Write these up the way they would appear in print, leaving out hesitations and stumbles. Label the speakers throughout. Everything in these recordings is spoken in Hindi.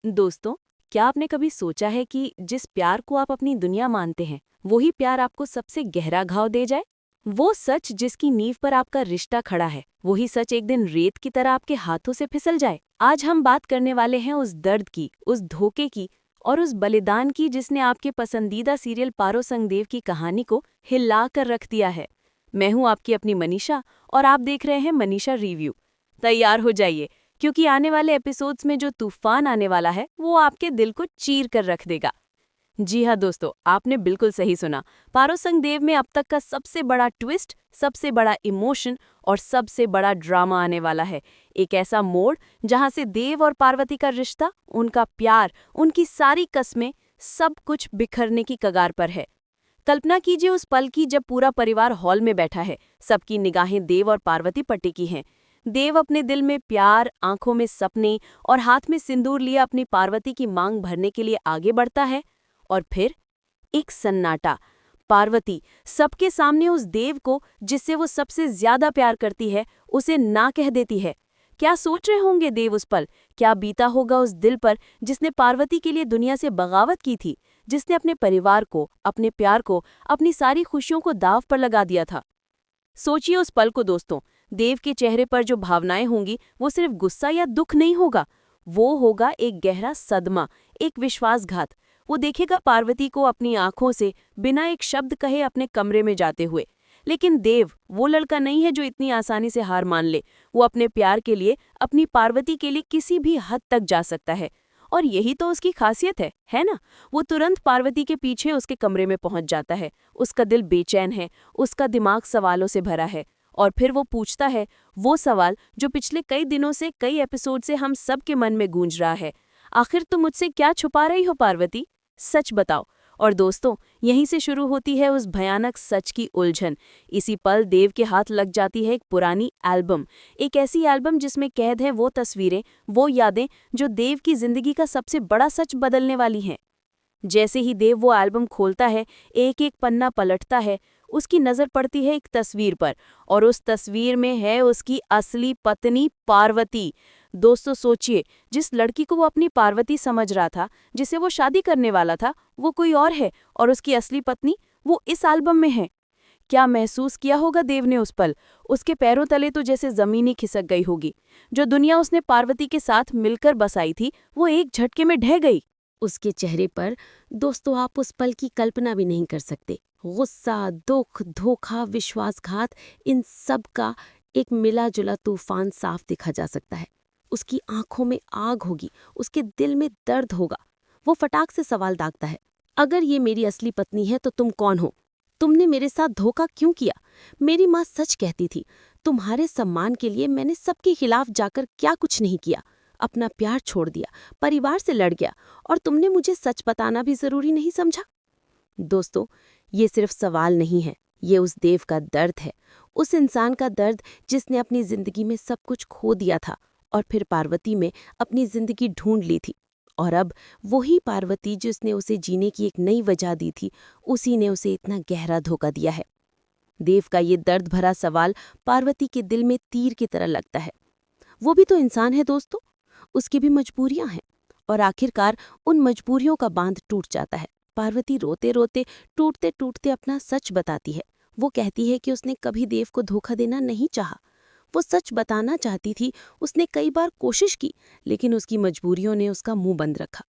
Speaker 1: दोस्तों, क्या आपने कभी सोचा है कि जिस प्यार को आप अपनी दुनिया मानते हैं, वही प्यार आपको सबसे गहरा घाव दे जाए? वो सच जिसकी नींव पर आपका रिश्ता खड़ा है, वही सच एक दिन रेत की तरह आपके हाथों से फिसल जाए। आज हम बात करने वाले हैं उस दर्द की, उस धोखे की और उस बलिदान की जिसने आपके पसंदीदा सीरियल पारो संगदेव की कहानी को हिला कर रख दिया है। मैं हूं आपकी अपनी मनीषा और आप देख रहे हैं मनीषा रिव्यू। तैयार हो जाइए, क्योंकि आने वाले एपिसोड्स में जो तूफान आने वाला है वो आपके दिल को चीर कर रख देगा। जी हाँ दोस्तों, आपने बिल्कुल सही सुना। पारो संगदेव में अब तक का सबसे बड़ा ट्विस्ट, सबसे बड़ा इमोशन और सबसे बड़ा ड्रामा आने वाला है। एक ऐसा मोड़ जहां से देव और पार्वती का रिश्ता, उनका प्यार, उनकी सारी कस्में, सब कुछ बिखरने की कगार पर है। कल्पना कीजिए उस पल की जब पूरा परिवार हॉल में बैठा है, सबकी निगाहें देव और पार्वती पर टिकी हैं। देव अपने दिल में प्यार, आंखों में सपने और हाथ में सिंदूर लिए अपनी पार्वती की मांग भरने के लिए आगे बढ़ता है। और फिर एक सन्नाटा। पार्वती सबके सामने उस देव को जिससे वो सबसे ज्यादा प्यार करती है, उसे ना कह देती है। क्या सोच रहे होंगे देव उस पल? क्या बीता होगा उस दिल पर जिसने पार्वती के लिए दुनिया से बगावत की थी, जिसने अपने परिवार को, अपने प्यार को, अपनी सारी खुशियों को दांव पर लगा दिया था? सोचिए उस पल को दोस्तों। देव के चेहरे पर जो भावनाएं होंगी वो सिर्फ गुस्सा या दुख नहीं होगा, वो होगा एक गहरा सदमा, एक विश्वासघात। वो देखेगा पार्वती को अपनी आंखों से बिना एक शब्द कहे अपने कमरे में जाते हुए। लेकिन देव वो लड़का नहीं है जो इतनी आसानी से हार मान ले। वो अपने प्यार के लिए, अपनी पार्वती के लिए किसी भी हद तक जा सकता है। और यही तो उसकी खासियत है ना? वो तुरंत पार्वती के पीछे उसके कमरे में पहुंच जाता है। उसका दिल बेचैन है, उसका दिमाग सवालों से भरा है। और फिर वो पूछता है वो सवाल जो पिछले कई दिनों से, कई एपिसोड से हम सब के मन में गूंज रहा है। आखिर तुम मुझसे क्या छुपा रही हो पार्वती? सच बताओ। और दोस्तों, यहीं से शुरू होती है उस भयानक सच की उलझन। इसी पल देव के हाथ लग जाती है एक पुरानी एल्बम। एक ऐसी एल्बम जिसमें कैद हैं वो तस्वीरें, वो यादें जो देव की जिंदगी का सबसे बड़ा सच बदलने वाली हैं। जैसे ही देव वो एल्बम खोलता है, एक एक पन्ना पलटता है, उसकी नज़र पड़ती है एक तस्वीर पर। और उस तस्वीर में है उसकी असली पत्नी पार्वती। दोस्तों सोचिए, जिस लड़की को वो अपनी पार्वती समझ रहा था, जिसे वो शादी करने वाला था, वो कोई और है। और उसकी असली पत्नी वो इस एल्बम में है। क्या महसूस किया होगा देव ने उस पल? उसके पैरों तले तो जैसे जमीन ही खिसक गई होगी। जो दुनिया उसने पार्वती के साथ मिलकर बसाई थी, वो एक झटके में ढह गई।
Speaker 2: उसके चेहरे पर दोस्तों आप उस पल की कल्पना भी नहीं कर सकते। गुस्सा, दुख, धोखा, विश्वासघात, इन सब का एक मिला जुला तूफान साफ दिखा जा सकता है। उसकी आंखों में आग होगी, उसके दिल में दर्द होगा। वो फटाक से सवाल दागता है, अगर ये मेरी असली पत्नी है तो तुम कौन हो? तुमने मेरे साथ धोखा क्यों किया? मेरी माँ सच कहती थी, तुम्हारे सम्मान के लिए मैंने सबके खिलाफ जाकर क्या कुछ नहीं किया। अपना प्यार छोड़ दिया, परिवार से लड़ गया, और तुमने मुझे सच बताना भी जरूरी नहीं समझा। दोस्तों, ये सिर्फ सवाल नहीं है, ये उस देव का दर्द है। उस इंसान का दर्द जिसने अपनी जिंदगी में सब कुछ खो दिया था और फिर पार्वती में अपनी जिंदगी ढूंढ ली थी। और अब वही पार्वती जिसने उसे जीने की एक नई वजह दी थी, उसी ने उसे इतना गहरा धोखा दिया है। देव का ये दर्द भरा सवाल पार्वती के दिल में तीर की तरह लगता है। वो भी तो इंसान है दोस्तों, उसकी भी मजबूरियां हैं। और आखिरकार उन मजबूरियों का बांध टूट जाता है। पार्वती रोते रोते, टूटते टूटते अपना सच बताती है। वो कहती है कि उसने कभी देव को धोखा देना नहीं चाहा। वो सच बताना चाहती थी, उसने कई बार कोशिश की, लेकिन उसकी मजबूरियों ने उसका मुंह बंद रखा।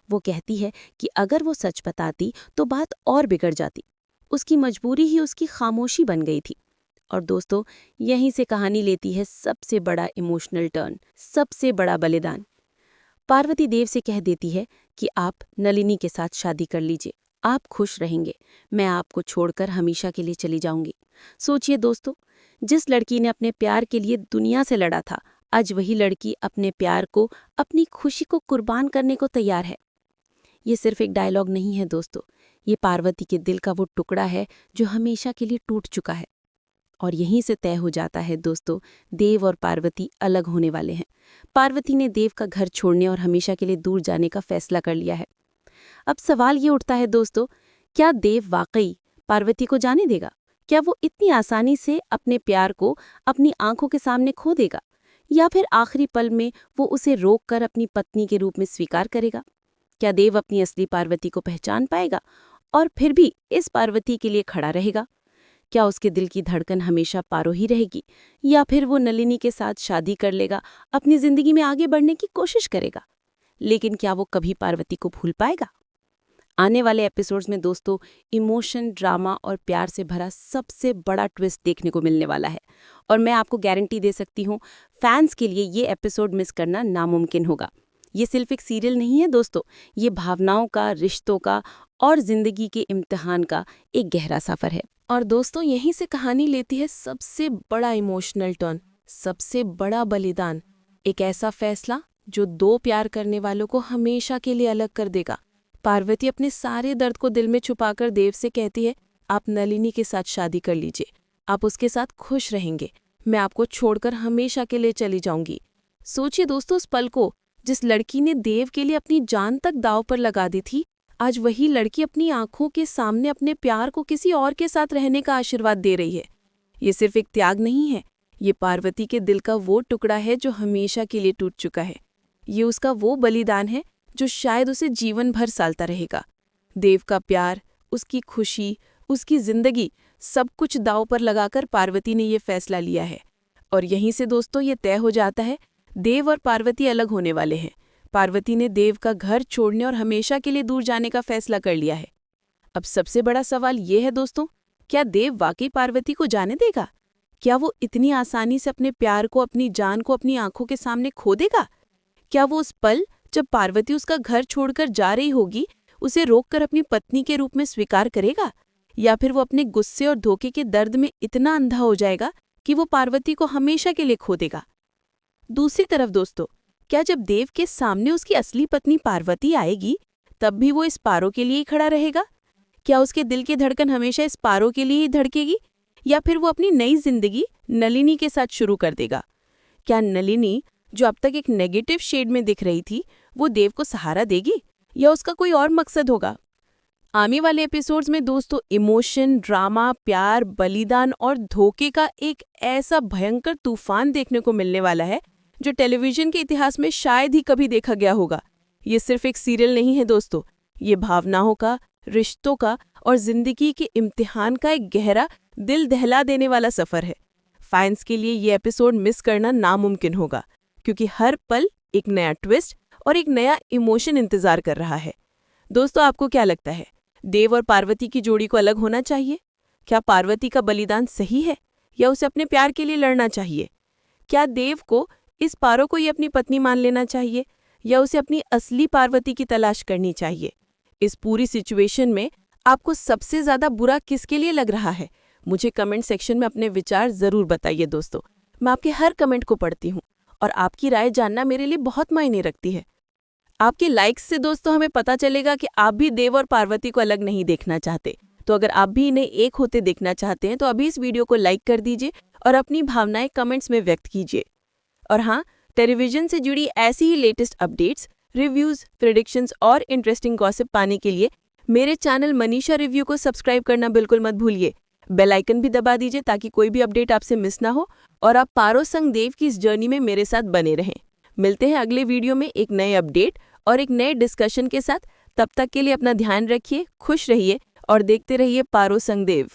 Speaker 2: वो कहती है कि अगर वो सच बताती तो बात और बिगड़ जाती। उसकी मजबूरी ही उसकी खामोशी बन गई थी। और दोस्तों, यहीं से कहानी लेती है सबसे बड़ा इमोशनल टर्न, सबसे बड़ा बलिदान। पार्वती देव से कह देती है कि आप नलिनी के साथ शादी कर लीजिए, आप खुश रहेंगे, मैं आपको छोड़कर हमेशा के लिए चली जाऊंगी। सोचिए दोस्तों, जिस लड़की ने अपने प्यार के लिए दुनिया से लड़ा था, आज वही लड़की अपने प्यार को, अपनी खुशी को कुर्बान करने को तैयार है। ये सिर्फ एक डायलॉग नहीं है दोस्तों, ये पार्वती के दिल का वो टुकड़ा है जो हमेशा के लिए टूट चुका है। और यहीं से तय हो जाता है दोस्तों, देव और पार्वती अलग होने वाले हैं। पार्वती ने देव का घर छोड़ने और हमेशा के लिए दूर जाने का फैसला कर लिया है। अब सवाल ये उठता है दोस्तों, क्या देव वाकई पार्वती को जाने देगा? क्या वो इतनी आसानी से अपने प्यार को अपनी आंखों के सामने खो देगा? या फिर आखिरी पल में वो उसे रोक कर अपनी पत्नी के रूप में स्वीकार करेगा? क्या देव अपनी असली पार्वती को पहचान पाएगा और फिर भी इस पार्वती के लिए खड़ा रहेगा? क्या उसके दिल की धड़कन हमेशा पारो ही रहेगी या फिर वो नलिनी के साथ शादी कर लेगा, अपनी जिंदगी में आगे बढ़ने की कोशिश करेगा? लेकिन क्या वो कभी पार्वती को भूल पाएगा? आने वाले एपिसोड्स में दोस्तों इमोशन, ड्रामा और प्यार से भरा सबसे बड़ा ट्विस्ट देखने को मिलने वाला है और मैं आपको गारंटी दे सकती हूँ फैंस के लिए ये एपिसोड मिस करना नामुमकिन होगा। ये सिर्फ एक सीरियल नहीं है दोस्तों, ये भावनाओं का, रिश्तों का और जिंदगी के इम्तिहान का एक गहरा सफर है।
Speaker 1: और दोस्तों यहीं से कहानी लेती है सबसे बड़ा इमोशनल टर्न, सबसे बड़ा बलिदान, एक ऐसा फैसला जो दो प्यार करने वालों को हमेशा के लिए अलग कर देगा। पार्वती अपने सारे दर्द को दिल में छुपाकर देव से कहती है, आप नलिनी के साथ शादी कर लीजिए, आप उसके साथ खुश रहेंगे, मैं आपको छोड़कर हमेशा के लिए चली जाऊंगी। सोचिए दोस्तों उस पल को, जिस लड़की ने देव के लिए अपनी जान तक दांव पर लगा दी थी, आज वही लड़की अपनी आंखों के सामने अपने प्यार को किसी और के साथ रहने का आशीर्वाद दे रही है। ये सिर्फ एक त्याग नहीं है, ये पार्वती के दिल का वो टुकड़ा है जो हमेशा के लिए टूट चुका है। ये उसका वो बलिदान है जो शायद उसे जीवन भर सालता रहेगा। देव का प्यार, उसकी खुशी, उसकी जिंदगी, सब कुछ दांव पर लगाकर पार्वती ने ये फैसला लिया है। और यहीं से दोस्तों ये तय हो जाता है, देव और पार्वती अलग होने वाले हैं। पार्वती ने देव का घर छोड़ने और हमेशा के लिए दूर जाने का फैसला कर लिया है। अब सबसे बड़ा सवाल ये है दोस्तों, क्या देव वाकई पार्वती को जाने देगा? क्या वो इतनी आसानी से अपने प्यार को, अपनी जान को अपनी आंखों के सामने खो देगा? क्या वो उस पल जब पार्वती उसका घर छोड़कर जा रही होगी, उसे रोककर अपनी पत्नी के रूप में स्वीकार करेगा? या फिर वो अपने गुस्से और धोखे के दर्द में इतना अंधा हो जाएगा कि वो पार्वती को हमेशा के लिए खो देगा? दूसरी तरफ दोस्तों, क्या जब देव के सामने उसकी असली पत्नी पार्वती आएगी, तब भी वो इस पारो के लिए ही खड़ा रहेगा? क्या उसके दिल की धड़कन हमेशा इस पारो के लिए ही धड़केगी, या फिर वो अपनी नई जिंदगी नलिनी के साथ शुरू कर देगा? क्या नलिनी, जो अब तक एक नेगेटिव शेड में दिख रही थी, वो देव को सहारा देगी या उसका कोई और मकसद होगा? आने वाले एपिसोड्स में दोस्तों इमोशन, ड्रामा, प्यार, बलिदान और धोखे का एक ऐसा भयंकर तूफान देखने को मिलने वाला है जो टेलीविजन के इतिहास में शायद ही कभी देखा गया होगा। ये सिर्फ एक सीरियल नहीं है दोस्तों, ये भावनाओं का, रिश्तों का और जिंदगी के इम्तिहान का एक गहरा, दिल दहला देने वाला सफर है। फैंस के लिए ये एपिसोड मिस करना नामुमकिन होगा, क्योंकि हर पल एक नया ट्विस्ट और एक नया इमोशन इंतजार कर रहा है। दोस्तों आपको क्या लगता है, देव और पार्वती की जोड़ी को अलग होना चाहिए? क्या पार्वती का बलिदान सही है या उसे अपने प्यार के लिए लड़ना चाहिए? क्या देव को, इस पारो को ही अपनी पत्नी मान लेना चाहिए या उसे अपनी असली पार्वती की तलाश करनी चाहिए? इस पूरी सिचुएशन में आपको सबसे ज्यादा बुरा किसके लिए लग रहा है? मुझे कमेंट सेक्शन में अपने विचार जरूर बताइए दोस्तों। मैं आपके हर कमेंट को पढ़ती हूँ और आपकी राय जानना मेरे लिए बहुत मायने रखती है। आपके लाइक्स से दोस्तों हमें पता चलेगा कि आप भी देव और पार्वती को अलग नहीं देखना चाहते। तो अगर आप भी इन्हें एक होते देखना चाहते हैं तो अभी इस वीडियो को लाइक कर दीजिए और अपनी भावनाएं कमेंट्स में व्यक्त कीजिए। और हाँ, टेलीविजन से जुड़ी ऐसी ही लेटेस्ट अपडेट्स, रिव्यूज, प्रेडिक्शंस और इंटरेस्टिंग गॉसिप पाने के लिए मेरे चैनल मनीषा रिव्यू को सब्सक्राइब करना बिल्कुल मत भूलिए। बेल आइकन भी दबा दीजिए ताकि कोई भी अपडेट आपसे मिस ना हो और आप पारो संग देव की इस जर्नी में मेरे साथ बने रहें। मिलते हैं अगले वीडियो में एक नए अपडेट और एक नए डिस्कशन के साथ। तब तक के लिए अपना ध्यान रखिए, खुश रहिए और देखते रहिए पारो संग देव।